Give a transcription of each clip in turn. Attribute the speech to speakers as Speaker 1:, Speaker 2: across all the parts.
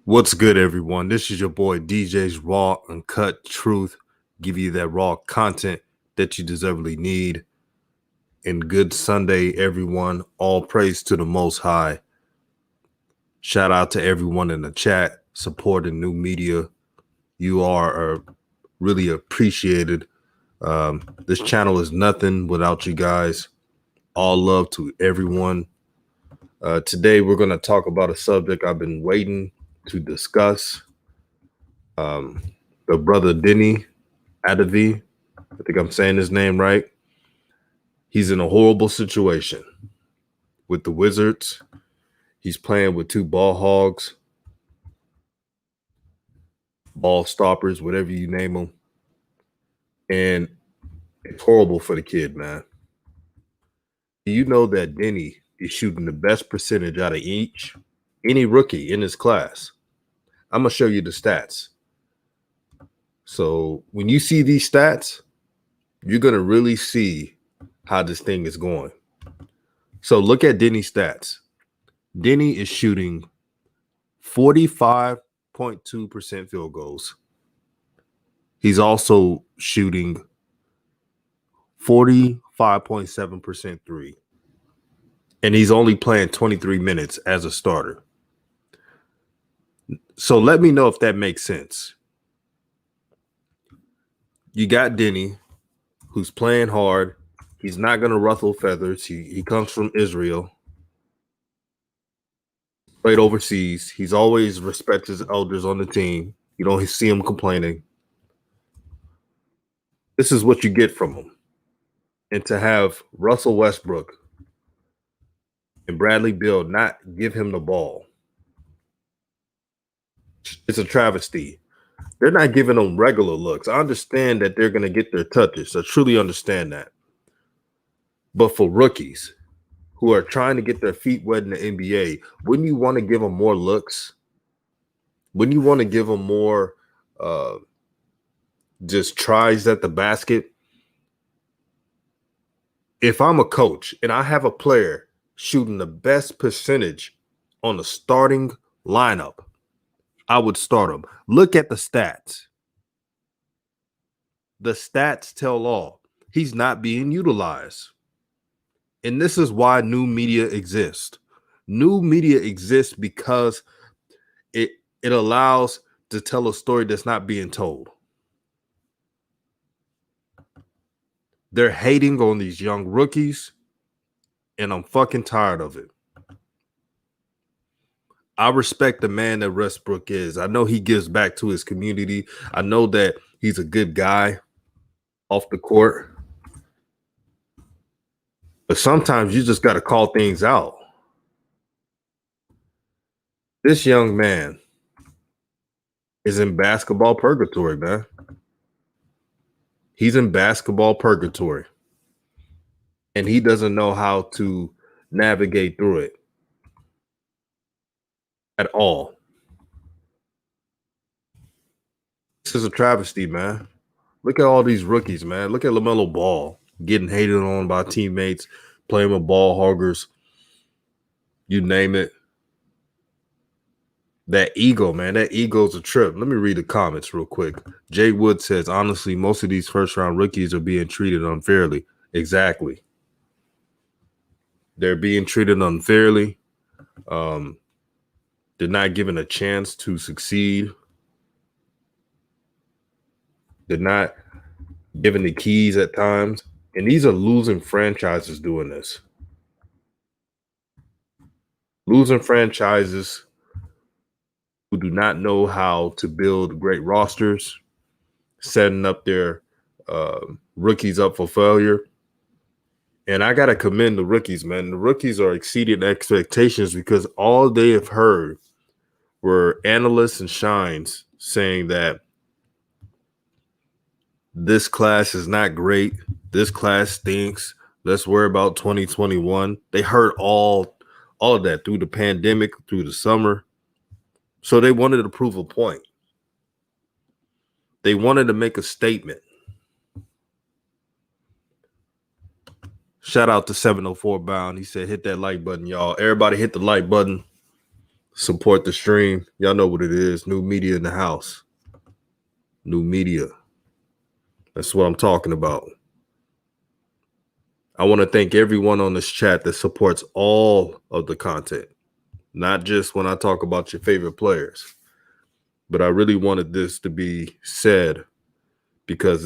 Speaker 1: What's good, everyone? This is your boy DJ's Raw Uncut Truth. Give you that raw content that you deservedly need. And good Sunday, everyone. All praise to the Most High. Shout out to everyone in the chat supporting new media. You are really appreciated. This channel is nothing without you guys. All love to everyone. Today, we're going to talk about a subject I've been waiting to discuss. The brother Deni, Avdija, I think I'm saying his name right. He's in a horrible situation with the Wizards. He's playing with two ball hogs, ball stoppers, whatever you name them. And it's horrible for the kid, man. Do you know that Deni is shooting the best percentage out of any rookie in his class? I'm going to show you the stats. So when you see these stats, you're going to really see how this thing is going. So look at Deni's stats. Deni is shooting 45.2% field goals. He's also shooting 45.7% three. And he's only playing 23 minutes as a starter. So let me know if that makes sense. You got Deni, who's playing hard. He's not going to ruffle feathers. He comes from Israel. Played overseas. He's always respected his elders on the team. You don't see him complaining. This is what you get from him. And to have Russell Westbrook and Bradley Beal not give him the ball, it's a travesty. They're not giving them regular looks. I understand that they're going to get their touches. I truly understand that. But for rookies who are trying to get their feet wet in the NBA, wouldn't you want to give them more looks? Wouldn't you want to give them more just tries at the basket? If I'm a coach and I have a player shooting the best percentage on the starting lineup, I would start him. Look at the stats. The stats tell all. He's not being utilized. And this is why new media exists. New media exists because it allows to tell a story that's not being told. They're hating on these young rookies, and I'm fucking tired of it. I respect the man that Westbrook is. I know he gives back to his community. I know that he's a good guy off the court. But sometimes you just got to call things out. This young man is in basketball purgatory, man. He's in basketball purgatory. And he doesn't know how to navigate through it at all. This is a travesty, man. Look at all these rookies, man. Look at LaMelo Ball getting hated on by teammates, playing with ball hoggers. You name it. That ego, man. That ego's a trip. Let me read the comments real quick. Jay Wood says, honestly, most of these first-round rookies are being treated unfairly. Exactly. They're being treated unfairly. They're not given a chance to succeed. They're not given the keys at times. And these are losing franchises doing this. Losing franchises who do not know how to build great rosters, setting up their rookies up for failure. And I got to commend the rookies, man. The rookies are exceeding expectations because all they have heard were analysts and shines saying that this class is not great. This class stinks. Let's worry about 2021. They heard all of that through the pandemic, through the summer. So they wanted to prove a point. They wanted to make a statement. Shout out to 704 Bound. He said, hit that like button, y'all. Everybody hit the like button. Support the stream. Y'all know what it is. New media in the house. New media. That's what I'm talking about. I want to thank everyone on this chat that supports all of the content, not just when I talk about your favorite players. But I really wanted this to be said because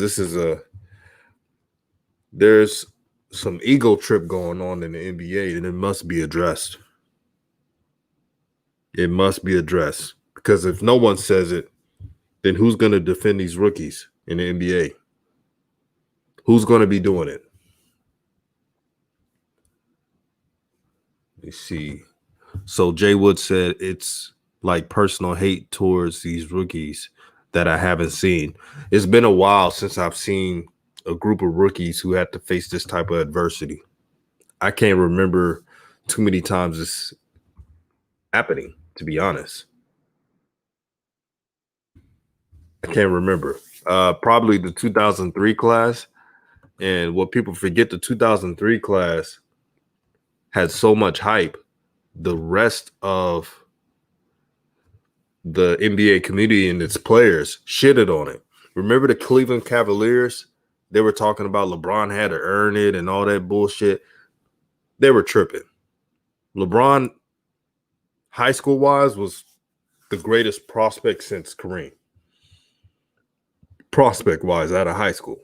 Speaker 1: there's some ego trip going on in the NBA and it must be addressed. It must be addressed because if no one says it, then who's going to defend these rookies in the NBA? Who's going to be doing it? Let me see. So Jay Wood said it's like personal hate towards these rookies that I haven't seen. It's been a while since I've seen a group of rookies who had to face this type of adversity. I can't remember too many times this happening, to be honest. I can't remember. Probably the 2003 class. And what people forget, the 2003 class had so much hype. The rest of the NBA community and its players shitted on it. Remember the Cleveland Cavaliers? They were talking about LeBron had to earn it and all that bullshit. They were tripping. LeBron, high school wise, was the greatest prospect since Kareem. Prospect wise, out of high school.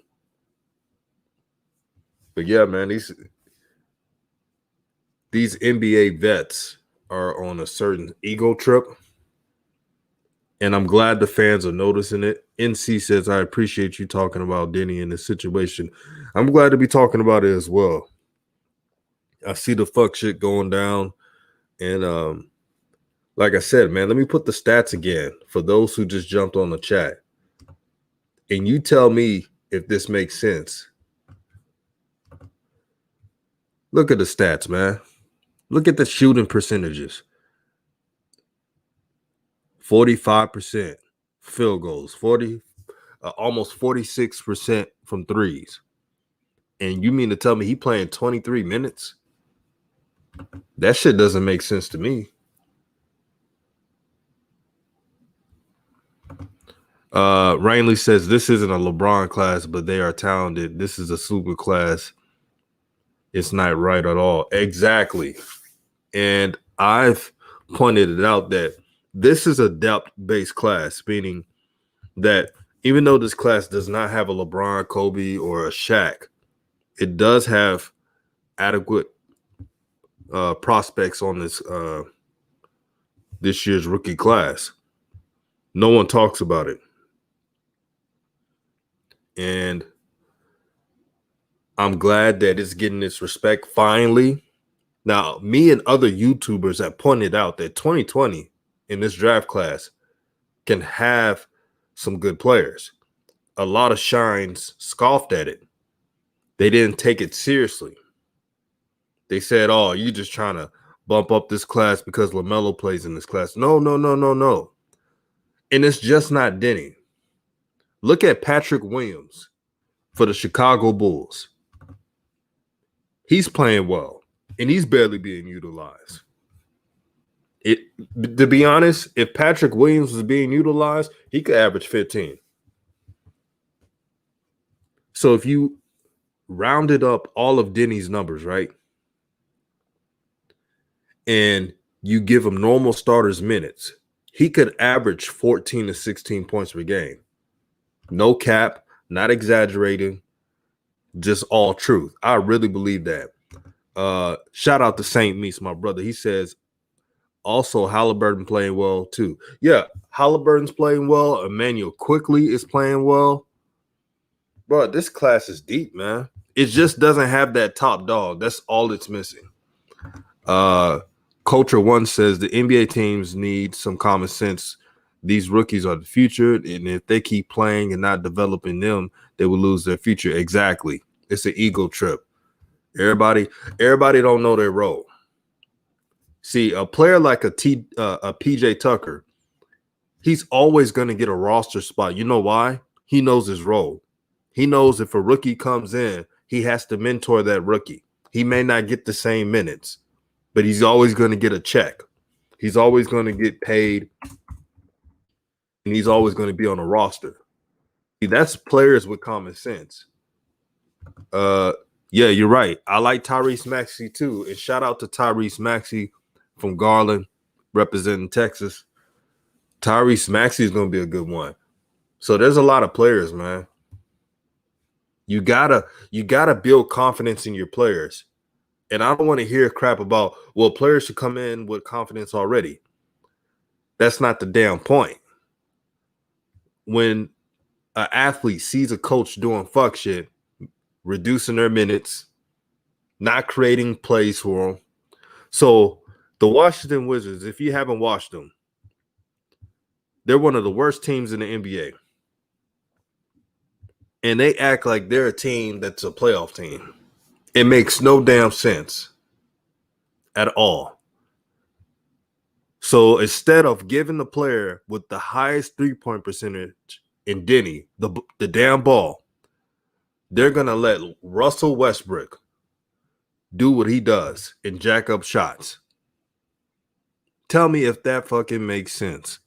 Speaker 1: But yeah, man, these NBA vets are on a certain ego trip. And I'm glad the fans are noticing it. NC says, I appreciate you talking about Deni in this situation. I'm glad to be talking about it as well. I see the fuck shit going down. And like I said, man, let me put the stats again for those who just jumped on the chat. And you tell me if this makes sense. Look at the stats, man. Look at the shooting percentages. 45% field goals, almost 46% from threes. And you mean to tell me he playing 23 minutes? That shit doesn't make sense to me. Rainley says this isn't a LeBron class, but they are talented. This is a super class. It's not right at all. Exactly. And I've pointed it out that this is a depth-based class, meaning that even though this class does not have a LeBron, Kobe, or a Shaq, it does have adequate prospects on this year's rookie class. No one talks about it. And I'm glad that it's getting its respect finally. Now, me and other YouTubers have pointed out that 2020 in this draft class can have some good players. A lot of shines scoffed at it. They didn't take it seriously. They said, oh, you just trying to bump up this class because LaMelo plays in this class. No. And it's just not Deni. Look at Patrick Williams for the Chicago Bulls. He's playing well, and he's barely being utilized. To be honest, if Patrick Williams was being utilized, he could average 15. So if you rounded up all of Deni's numbers, right, and you give him normal starters minutes, he could average 14 to 16 points per game. No cap, not exaggerating, just all truth. I really believe that. Shout out to Saint Meese, my brother. He says, also Halliburton playing well too. Yeah, Halliburton's playing well. Emmanuel Quickly is playing well. Bro, this class is deep, man. It just doesn't have that top dog. That's all it's missing. Culture One says the NBA teams need some common sense. These rookies are the future, and if they keep playing and not developing them, they will lose their future. Exactly. It's an ego trip. Everybody don't know their role. See, a player like a PJ Tucker, he's always going to get a roster spot. You know why? He knows his role. He knows if a rookie comes in, he has to mentor that rookie. He may not get the same minutes, but he's always going to get a check. He's always going to get paid, and he's always going to be on a roster. See, that's players with common sense. Yeah, you're right. I like Tyrese Maxey too. And shout out to Tyrese Maxey from Garland, representing Texas. Tyrese Maxey is going to be a good one. So there's a lot of players, man. You gotta build confidence in your players. And I don't want to hear crap about, well, players should come in with confidence already. That's not the damn point. When an athlete sees a coach doing fuck shit, reducing their minutes, not creating plays for them. So the Washington Wizards, if you haven't watched them, they're one of the worst teams in the NBA. And they act like they're a team that's a playoff team. It makes no damn sense at all. So instead of giving the player with the highest three-point percentage in Deni the damn ball, they're going to let Russell Westbrook do what he does and jack up shots. Tell me if that fucking makes sense.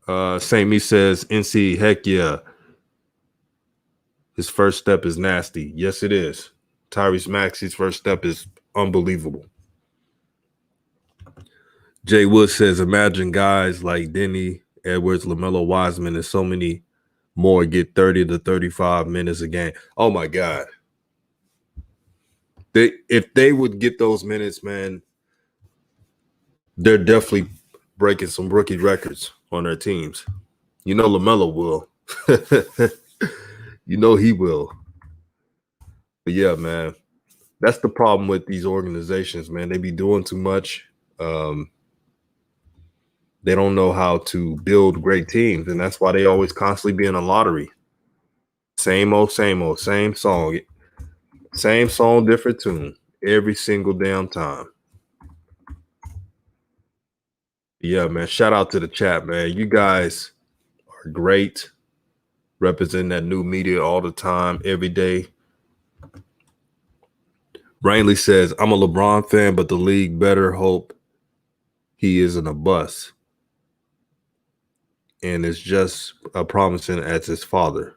Speaker 1: St. Me says, NC, heck yeah. His first step is nasty. Yes, it is. Tyrese Maxey's first step is unbelievable. Jay Wood says, imagine guys like Deni, Edwards, LaMelo Wiseman, and so many more get 30 to 35 minutes a game. Oh, my God. If they would get those minutes, man, they're definitely breaking some rookie records on their teams. You know LaMelo will. You know he will. But yeah, man, that's the problem with these organizations, man. They be doing too much. They don't know how to build great teams, and that's why they always constantly be in a lottery. Same old, same song. Same song, different tune. Every single damn time. Yeah, man. Shout out to the chat, man. You guys are great. Representing that new media all the time, every day. Rainley says, I'm a LeBron fan, but the league better hope he isn't a bust. And it's just promising as his father.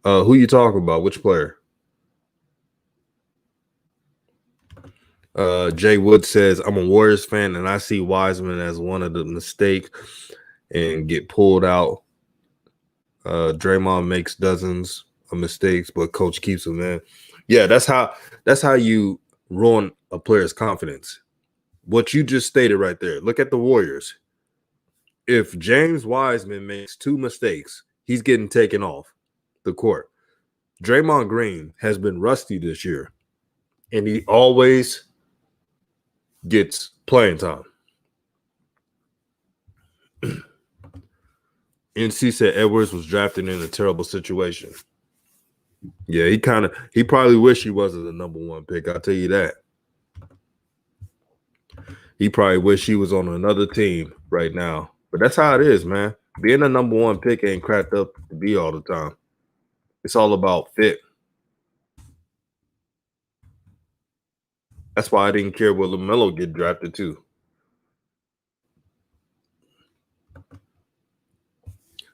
Speaker 1: Who you talking about? Which player? Jay Wood says, I'm a Warriors fan, and I see Wiseman as one of the mistakes and get pulled out. Draymond makes dozens of mistakes, but coach keeps him in. Yeah, that's how you ruin a player's confidence. What you just stated right there. Look at the Warriors. If James Wiseman makes two mistakes, he's getting taken off the court. Draymond Green has been rusty this year, and he always gets playing time. NC said Edwards was drafted in a terrible situation. Yeah, he probably wish he wasn't the number one pick. I'll tell you that. He probably wish he was on another team right now. But that's how it is, man. Being a number one pick ain't cracked up to be all the time. It's all about fit. That's why I didn't care where LaMelo get drafted too.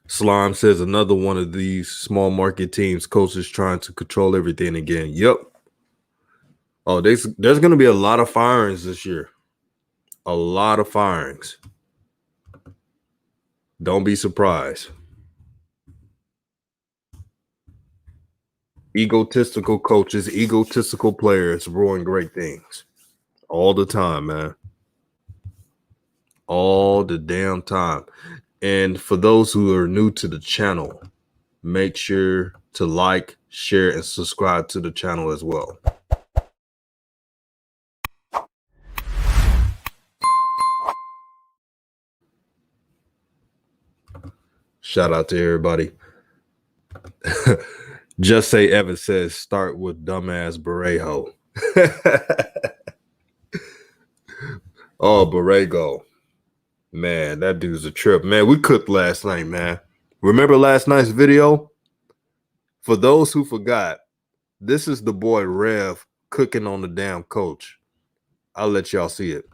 Speaker 1: Slime says another one of these small market teams, coaches trying to control everything again. Yep. Oh, there's going to be a lot of firings this year. A lot of firings. Don't be surprised. Egotistical coaches, egotistical players ruin great things. All the time, man. All the damn time. And for those who are new to the channel, make sure to like, share, and subscribe to the channel as well. Shout out to everybody. Just say Evan says start with dumbass Borrego. Oh, Borrego. Man, that dude's a trip. Man, we cooked last night, man. Remember last night's video? For those who forgot, this is the boy Rev cooking on the damn coach. I'll let y'all see it.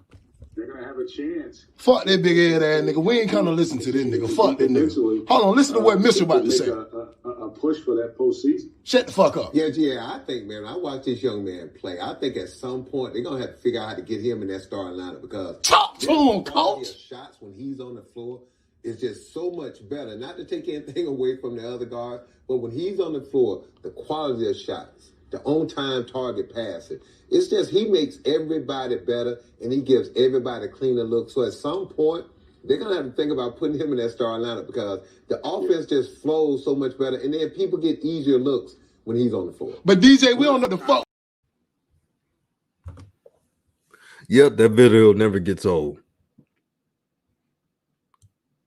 Speaker 2: They're gonna have a chance.
Speaker 3: Fuck that big head ass nigga. We ain't come to listen to this nigga. Fuck that nigga. Hold on, listen to what Mitchell about to say.
Speaker 2: A push for that postseason.
Speaker 3: Shut the fuck up.
Speaker 4: Yeah, I think, man, I watch this young man play. I think at some point they're gonna have to figure out how to get him in that starting lineup because
Speaker 3: talk to him, coach.
Speaker 4: Shots when he's on the floor is just so much better. Not to take anything away from the other guard, but when he's on the floor, the quality of shots, the on-time target passing, it's just he makes everybody better and he gives everybody a cleaner look. So at some point, they're going to have to think about putting him in that starting lineup because the offense just flows so much better and then people get easier looks when he's on the floor.
Speaker 3: But DJ, we don't know the fuck.
Speaker 1: Yep, that video never gets old.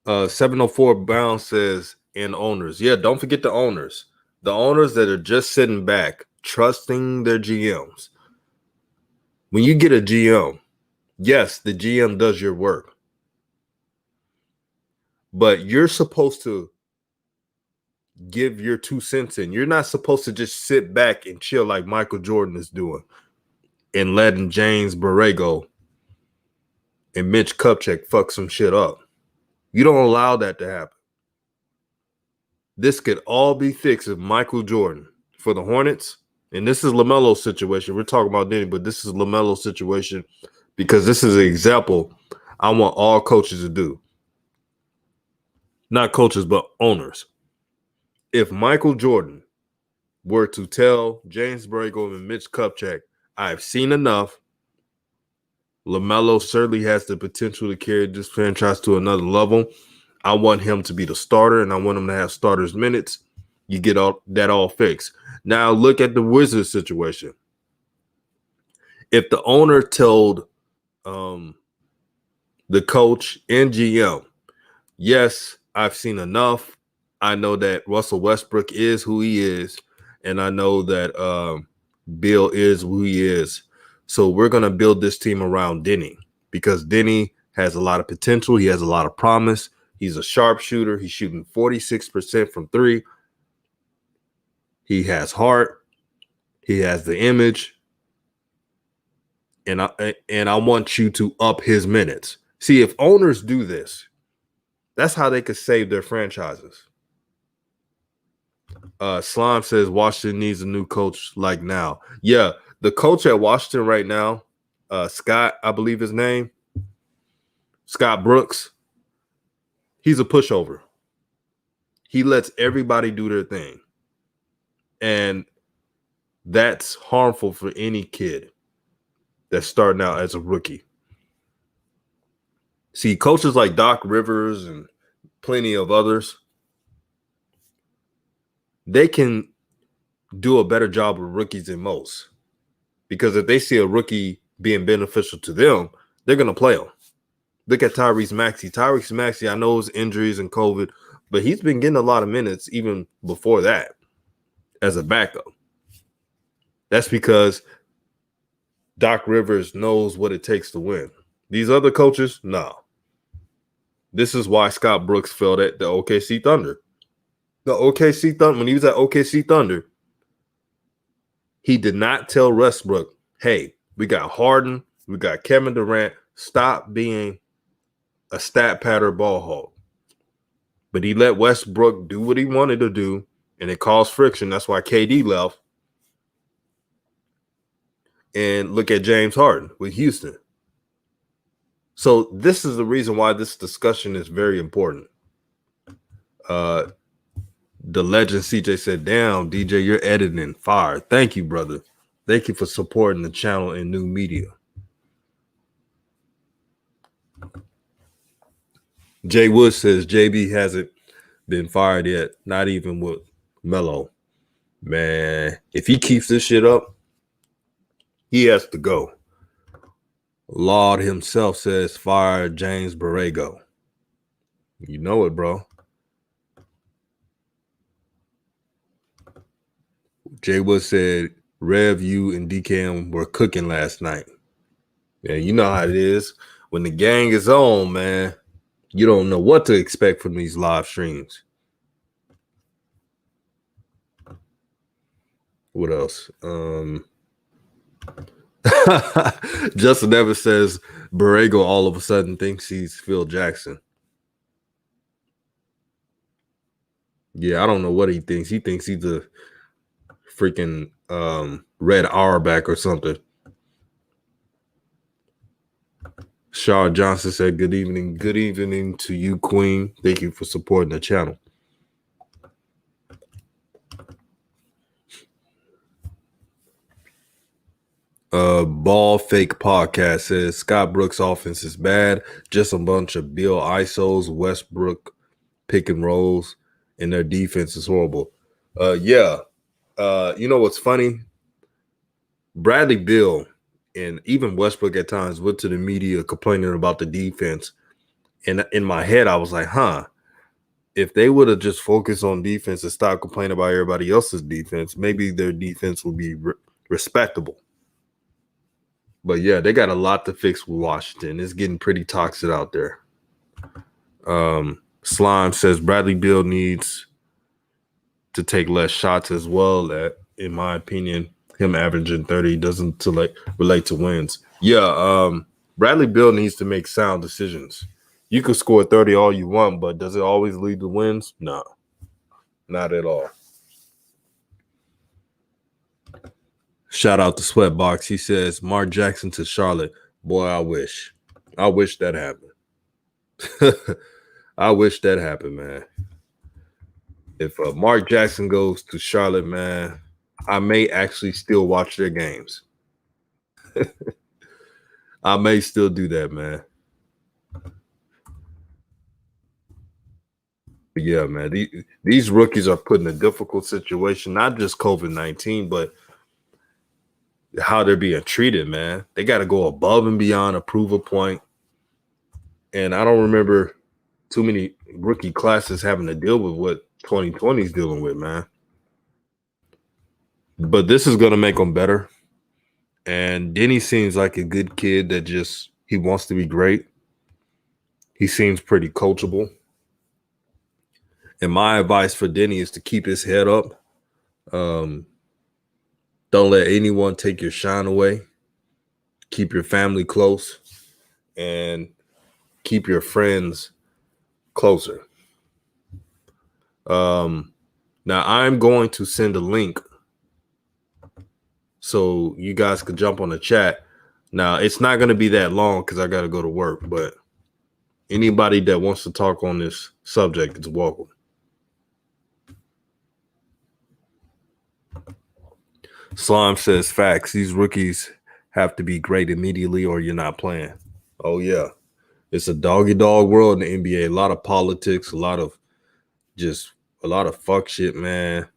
Speaker 1: 704 Bounce says, and owners. Yeah, don't forget the owners. The owners that are just sitting back, trusting their GMs. When you get a GM, yes, the GM does your work. But you're supposed to give your 2 cents in. You're not supposed to just sit back and chill like Michael Jordan is doing and letting James Borrego and Mitch Kupchak fuck some shit up. You don't allow that to happen. This could all be fixed if Michael Jordan for the Hornets, and this is LaMelo's situation. We're talking about Deni, but this is LaMelo's situation because this is an example I want all coaches to do. Not coaches, but owners. If Michael Jordan were to tell James Borrego and Mitch Kupchak, I've seen enough. LaMelo certainly has the potential to carry this franchise to another level. I want him to be the starter, and I want him to have starters minutes. You get all fixed. Now look at the Wizards situation. If the owner told the coach and GM, yes, I've seen enough. I know that Russell Westbrook is who he is, and I know that Bill is who he is. So we're going to build this team around Deni because Deni has a lot of potential. He has a lot of promise. He's a sharpshooter. He's shooting 46% from 3. He has heart. He has the image. And I want you to up his minutes. See, if owners do this, that's how they could save their franchises. Slime says Washington needs a new coach like now. Yeah, the coach at Washington right now, Scott, I believe his name, Scott Brooks, he's a pushover. He lets everybody do their thing. And that's harmful for any kid that's starting out as a rookie. See, coaches like Doc Rivers and plenty of others, they can do a better job with rookies than most. Because if they see a rookie being beneficial to them, they're going to play him. Look at Tyrese Maxey. Tyrese Maxey, I know his injuries and COVID, but he's been getting a lot of minutes even before that as a backup. That's because Doc Rivers knows what it takes to win. These other coaches, no. This is why Scott Brooks failed at the OKC Thunder. The OKC Thunder, when he was at OKC Thunder, he did not tell Westbrook, hey, we got Harden, we got Kevin Durant, stop being a stat pattern ball hog. But he let Westbrook do what he wanted to do, and it caused friction. That's why KD left. And look at James Harden with Houston. So this is the reason why this discussion is very important. The legend CJ said, damn, DJ, you're editing fire. Thank you, brother. Thank you for supporting the channel and new media. Jay Wood says JB hasn't been fired yet, not even with Melo. Man, if he keeps this shit up, he has to go. Lord himself says fire James Borrego. You know it, bro. Jay Wood said Rev, you and DKM were cooking last night. Yeah, you know how it is. When the gang is on, man, you don't know what to expect from these live streams. What else? Justin Evans says Borrego all of a sudden thinks he's Phil Jackson. Yeah, I don't know what he thinks. He thinks he's a freaking Red Auerbach or something. Shaw Johnson said, good evening. Good evening to you, Queen. Thank you for supporting the channel. Ball Fake Podcast says Scott Brooks' offense is bad. Just a bunch of Bill ISOs, Westbrook pick and rolls, and their defense is horrible. You know what's funny? Bradley Beal and even Westbrook at times went to the media complaining about the defense. And in my head, I was like, if they would have just focused on defense and stopped complaining about everybody else's defense, maybe their defense would be respectable. But yeah, they got a lot to fix with Washington. It's getting pretty toxic out there. Slime says Bradley Beal needs to take less shots as well. That, in my opinion, him averaging 30 doesn't relate to wins. Yeah, Bradley Beal needs to make sound decisions. You can score 30 all you want, but does it always lead to wins? No, not at all. Shout out to Sweatbox. He says, Mark Jackson to Charlotte. Boy, I wish that happened. I wish that happened, man. If Mark Jackson goes to Charlotte, man, I may actually still watch their games. I may still do that, man. But yeah, man, these rookies are put in a difficult situation, not just COVID-19, but how they're being treated, man. They got to go above and beyond to prove a point. And I don't remember too many rookie classes having to deal with what 2020 is dealing with, man. But this is going to make them better. And Deni seems like a good kid that he wants to be great. He seems pretty coachable. And my advice for Deni is to keep his head up. Don't let anyone take your shine away. Keep your family close and keep your friends closer. Now I'm going to send a link so you guys could jump on the chat. Now it's not going to be that long because I got to go to work, but anybody that wants to talk on this subject is welcome. Slime says facts. These rookies have to be great immediately or you're not playing. Oh, yeah. It's a dog-eat-dog world in the NBA. A lot of politics, a lot of fuck shit, man.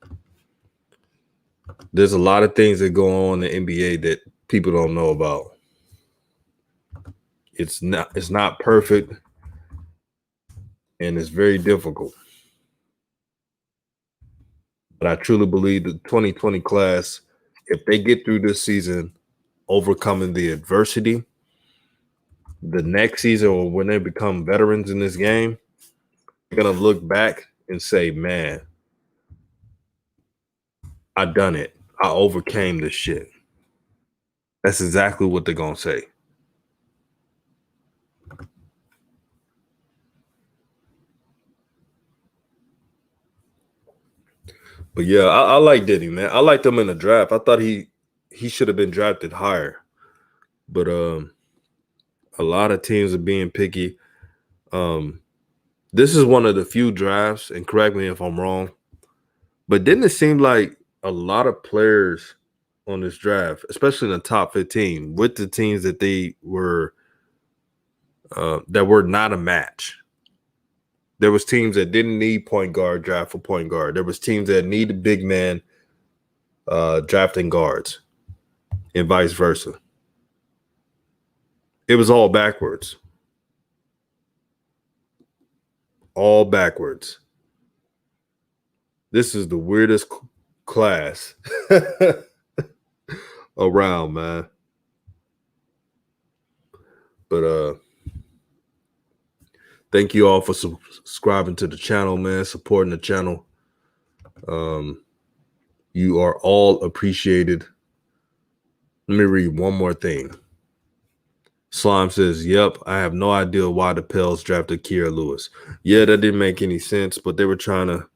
Speaker 1: There's a lot of things that go on in the NBA that people don't know about. It's not perfect, and it's very difficult. But I truly believe the 2020 class, if they get through this season overcoming the adversity, the next season or when they become veterans in this game, they're going to look back and say, man, I done it. I overcame this shit. That's exactly what they're going to say. But yeah, I like Deni, man. I liked him in the draft. I thought he should have been drafted higher. But a lot of teams are being picky. This is one of the few drafts, and correct me if I'm wrong, but didn't it seem like a lot of players on this draft, especially in the top 15, with the teams that they were not a match? There was teams that didn't need point guard draft for point guard. There was teams that needed big man drafting guards, and vice versa. It was all backwards. All backwards. This is the weirdest class around, man. But thank you all for subscribing to the channel, man, supporting the channel. You are all appreciated. Let me read one more thing. Slime says, yep, I have no idea why the Pels drafted Kiera Lewis. Yeah, that didn't make any sense, but they were trying to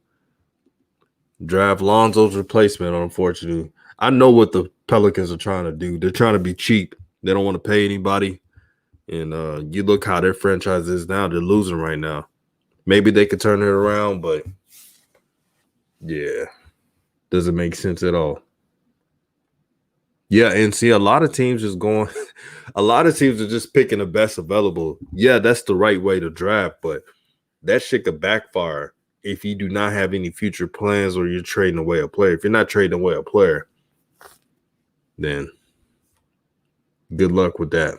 Speaker 1: draft Lonzo's replacement, unfortunately. I know what the Pelicans are trying to do. They're trying to be cheap. They don't want to pay anybody. And you look how their franchise is now. They're losing right now. Maybe they could turn it around, but yeah, doesn't make sense at all. Yeah, and see, a lot of teams are just picking the best available. Yeah, that's the right way to draft, but that shit could backfire if you do not have any future plans or you're trading away a player. If you're not trading away a player, then good luck with that.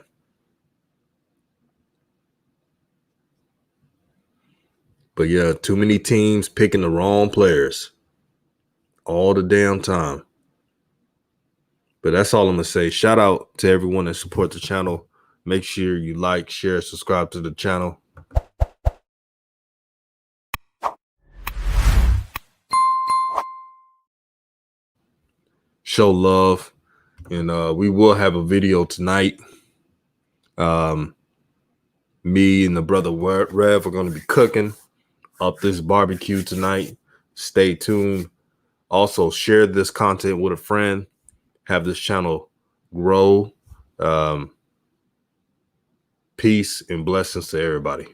Speaker 1: But yeah, too many teams picking the wrong players all the damn time. But that's all I'm going to say. Shout out to everyone that supports the channel. Make sure you like, share, subscribe to the channel. Show love. And we will have a video tonight. Me and the brother Rev are going to be cooking up this barbecue tonight. Stay tuned. Also, share this content with a friend. Have this channel grow. Peace and blessings to everybody.